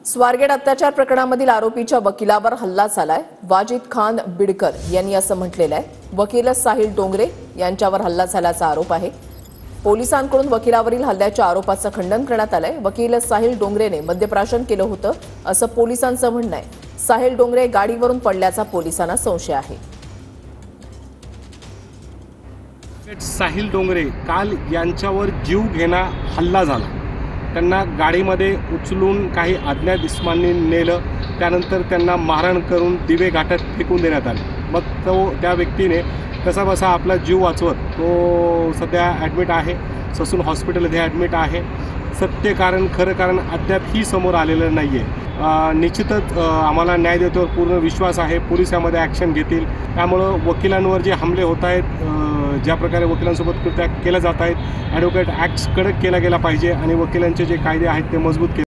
स्वारगेट अत्याचार प्रकरणामधील आरोपीच्या वकिलावर हल्ला झालाय। वाजिद खान बिडकर यांनी असं म्हटलेलं आहे। वकील साहिल डोंगरे यांच्यावर हल्ला झाल्याचा आरोप आहे। पोलिसांकडून वकिलावरील हल्ल्याच्या आरोपाचं खंडन करण्यात आलंय। वकील साहिल डोंगरेने मद्यप्राशन केलं होतं असं पोलिसांचं म्हणणं आहे। साहिल डोंगरे गाडीवरून पडल्याचा पोलिसांना संशय आहे। साहिल डोंगरे काल यांच्यावर जीव घेणा हल्ला झाला। त्यांना गाडीमध्ये उचलून काही अज्ञात इस्मांनी नेलं, त्यानंतर त्यांना मारहाण करून दिवे घाटात फेकून देण्यात आले। मग त्या व्यक्तीने कसाबसा आपला जीव वाचवत तो सध्या ॲडमिट आहे, ससून हॉस्पिटलमध्ये ॲडमिट आहे। सत्य कारण खरं कारण अद्यापही समोर आलेलं नाही आहे। निश्चितच आम्हाला न्याय देतो पूर्ण विश्वास आहे। पोलीस यामध्ये ॲक्शन घेतील। त्यामुळं वकिलांवर जे हमले होत आहेत, ज्या प्रकारे वकिलांसोबत कृत्या केल्या जात आहेत, ॲडव्होकेट ॲक्ट कडक केला गेला पाहिजे आणि वकिलांचे जे कायदे आहेत ते मजबूत केले।